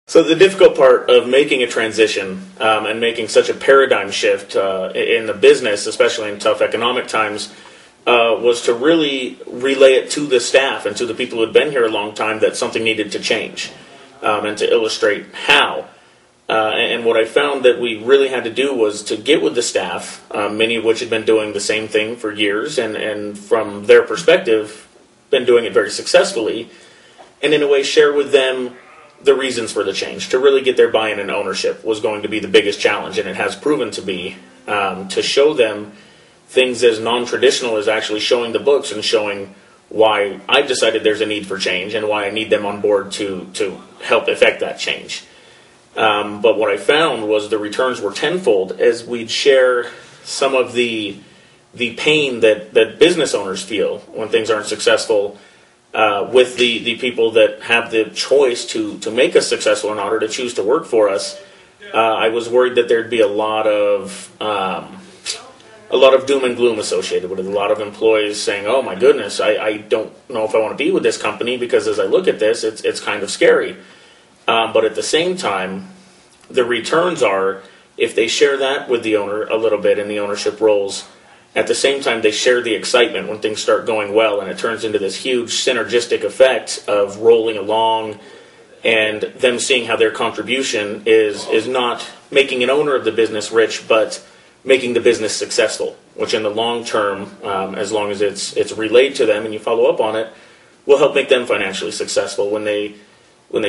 So the difficult part of making a transition and making such a paradigm shift in the business, especially in tough economic times, was to really relay it to the staff and to the people who had been here a long time that something needed to change, and to illustrate how. And what I found that we really had to do was to get with the staff, many of which had been doing the same thing for years, and from their perspective, been doing it very successfully, and in a way share with them the reasons for the change. To really get their buy-in and ownership was going to be the biggest challenge, and it has proven to be, to show them things as non-traditional as actually showing the books and showing why I've decided there's a need for change and why I need them on board to help effect that change. But what I found was the returns were tenfold as we'd share some of the pain that business owners feel when things aren't successful with the people that have the choice to make us successful or not, or to choose to work for us. I was worried that there'd be a lot of doom and gloom associated with it. A lot of employees saying, "Oh my goodness, I don't know if I want to be with this company because as I look at this, it's kind of scary." But at the same time, the returns are, if they share that with the owner a little bit in the ownership roles, at the same time they share the excitement when things start going well, and it turns into this huge synergistic effect of rolling along and them seeing how their contribution is not making an owner of the business rich, but making the business successful, which in the long term, as long as it's relayed to them and you follow up on it, will help make them financially successful when they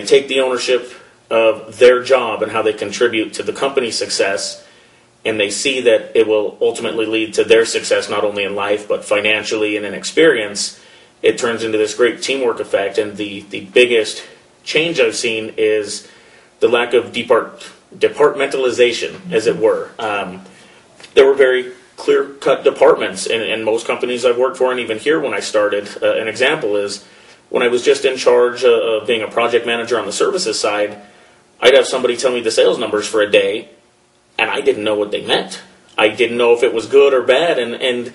take the ownership of their job and how they contribute to the company's success, and they see that it will ultimately lead to their success not only in life but financially and in experience. It turns into this great teamwork effect, and the biggest change I've seen is the lack of departmentalization, as it were. There were very clear-cut departments in most companies I've worked for, and even here when I started. An example is when I was just in charge of being a project manager on the services side, I'd have somebody tell me the sales numbers for a day, and I didn't know what they meant. I didn't know if it was good or bad, and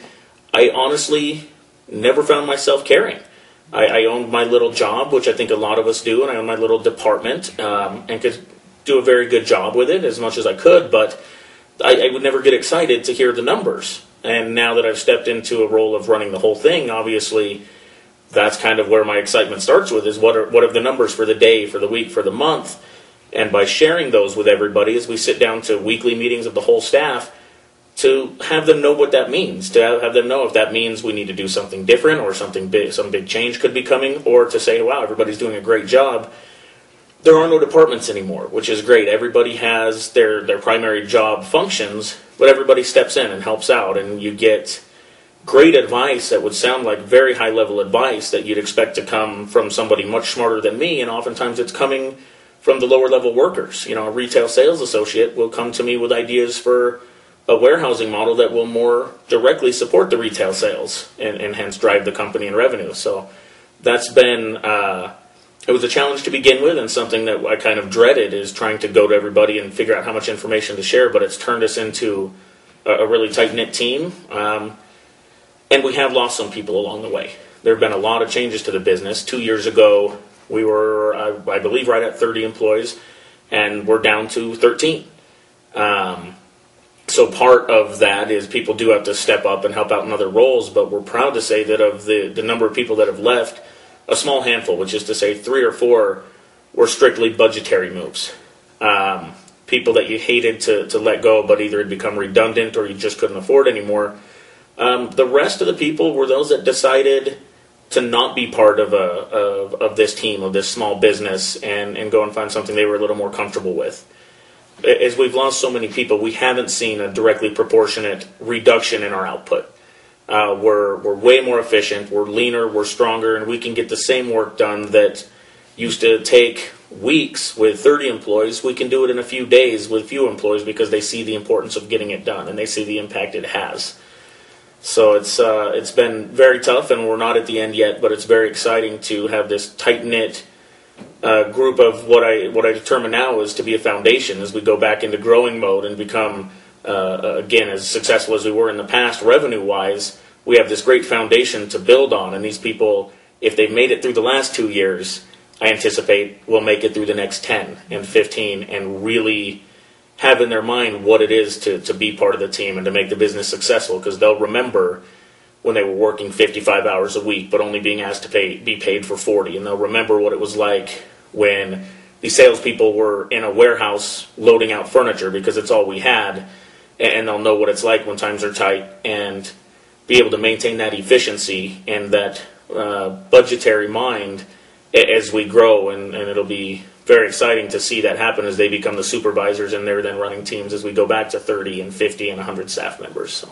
I honestly never found myself caring. I owned my little job, which I think a lot of us do, and I owned my little department, and could do a very good job with it as much as I could, but I would never get excited to hear the numbers. And now that I've stepped into a role of running the whole thing, obviously that's kind of where my excitement starts with, is what are the numbers for the day, for the week, for the month. And by sharing those with everybody, as we sit down to weekly meetings of the whole staff, to have them know what that means, to have them know if that means we need to do something different or something big, some big change could be coming, or to say, wow, everybody's doing a great job. There are no departments anymore, which is great. Everybody has their primary job functions, but everybody steps in and helps out, and you get great advice that would sound like very high-level advice that you'd expect to come from somebody much smarter than me, and oftentimes it's coming from the lower-level workers. You know, a retail sales associate will come to me with ideas for a warehousing model that will more directly support the retail sales and hence drive the company and revenue. So that's been, it was a challenge to begin with, and something that I kind of dreaded is trying to go to everybody and figure out how much information to share, but it's turned us into a really tight-knit team. And we have lost some people along the way. There have been a lot of changes to the business. 2 years ago, we were, I believe, right at 30 employees, and we're down to 13. So part of that is people do have to step up and help out in other roles, but we're proud to say that of the number of people that have left, a small handful, which is to say 3 or 4, were strictly budgetary moves. People that you hated to let go, but either had become redundant or you just couldn't afford anymore. The rest of the people were those that decided to not be part of this team, of this small business, and go and find something they were a little more comfortable with. As we've lost so many people, we haven't seen a directly proportionate reduction in our output. We're way more efficient, we're leaner, we're stronger, and we can get the same work done that used to take weeks with 30 employees. We can do it in a few days with few employees because they see the importance of getting it done and they see the impact it has. So it's been very tough, and we're not at the end yet, but it's very exciting to have this tight-knit group of what I determine now is to be a foundation as we go back into growing mode and become, again, as successful as we were in the past revenue-wise. We have this great foundation to build on, and these people, if they've made it through the last 2 years, I anticipate will make it through the next 10 and 15 and really have in their mind what it is to be part of the team and to make the business successful, because they'll remember when they were working 55 hours a week but only being asked to be paid for 40, and they'll remember what it was like when the salespeople were in a warehouse loading out furniture because it's all we had, and they'll know what it's like when times are tight and be able to maintain that efficiency and that budgetary mind as we grow, and it'll be very exciting to see that happen as they become the supervisors and they're then running teams as we go back to 30 and 50 and 100 staff members. So.